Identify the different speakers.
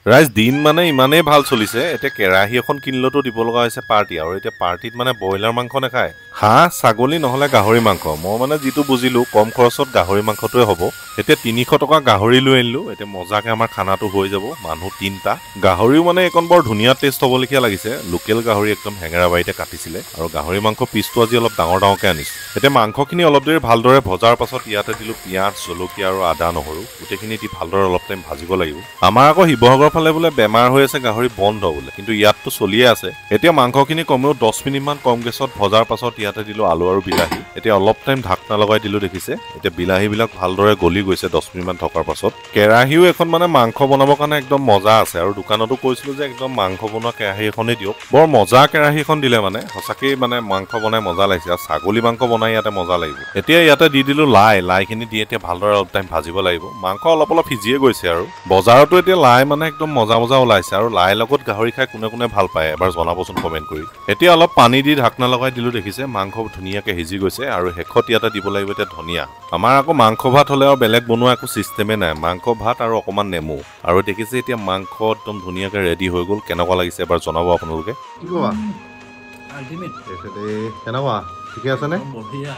Speaker 1: ৰাইজ দিন মানে ইমানেই ভাল চলিছে এতিয়া কেৰাহী এখন কিনিলতো দিব লগা হৈছে পাৰ্টি আৰু এতিয়া পাৰ্টিত মানে ব্ৰইলাৰ মাংস নাখায় হাঁহ ছাগলী নহলে গাহৰি মাংস মই মানে যিটো বুজিলো কম খৰচত গাহৰি মাংসটোৱে হ'ব এতিয়া 300 টকা গাহৰি লৈ আনিলো এতিয়া মজাকে আমাৰ খানাটো হৈ যাব মানুহ 3টা গাহৰিও মানে এখন বৰ ধুনীয়া টেষ্ট হ'বলগীয়া লাগিছে লোকেল গাহৰি একদম হেঙেৰাবাৰীতে কাটিছিলে আৰু গাহৰি মাংস পিছটো আজি অলপ ডাঙৰ ডাঙৰকে আনিছে এতিয়া মাংসখিনি অলপ দেৰি ভালদৰে ভজাৰ পাছত ইয়াতে দিলো পিঁয়াজ জলকীয়া আৰু আদা নহৰু গোটেইখিনি দি ভালদৰে অলপ টাইম ভাজিব লাগিব আমাৰ আকৌ শিৱসাগৰ ফালে বোলে বেমাৰ হৈ আছে গাহৰি বন্ধ বোলে কিন্তু ইয়াততো চলিয়ে আছে এতিয়া মাংসখিনি কমেও 10 মিনিটমান কম গেছত ভজাৰ পাছত ইয়াতে দিলো আলু আৰু বিলাহী এতিয়া অলপ টাইম ঢাকনা লগাই দিলো দেখিছে এতিয়া বিলাহীবিলাক ভালদৰে গলি গৈছে 10 মিনিটমান থকাৰ পাছত কেৰাহীও এখন মানে মাংস বনাবৰ কাৰণে একদম মজা আছে আৰু দোকানতো কৈছিলো যে একদম মাংস বনোৱা কেৰাহী এখনেই দিয়ক বৰ মজা কেৰাহী এখন দিলে মানে সঁচাকেই মানে মাংস বনাই মজা লাগিছে আৰু ছাগলী মাংস বনাই ইয়াতে মজা লাগিব এতিয়া ইয়াতে দি দিলো লাইখিনি দি এতিয়া ভালদৰে অলপ টাইম ভাজিব লাগিব মাংস অলপ অলপ সিজিয়ে গৈছে আৰু বজাৰতো এতিয়া লাই মানে একদম মজা মজা ওলাইছে আৰু লাই লগত গাহৰি খাই কোনে কোনে ভাল পায় এবাৰ জনাবচোন কমেন্ট কৰি এতিয়া অলপ পানী দি ঢাকনা লগাই দিলো দেখিছে মাংস ধুনীয়াকে সিজি গৈছে আৰু শেষত ইয়াতে দিব লাগিব এতিয়া ধনিয়া আমাৰ আকৌ মাংস ভাত হলে আৰু বেলেগ বনোৱা একো চিষ্টেমে নাই মাংস ভাত আৰু অকমান নেমু আৰু দেখিছে এতিয়া মাংস একদম ধুনীয়াকে ৰেডি হৈ গ'ল কেনেকুৱা লাগিছে এবাৰ জনাব আপোনালোকে
Speaker 2: কি কোৱা
Speaker 3: আল্টিমেট
Speaker 2: কেনেকুৱা ঠিকে আছে নে
Speaker 3: বঢ়িয়া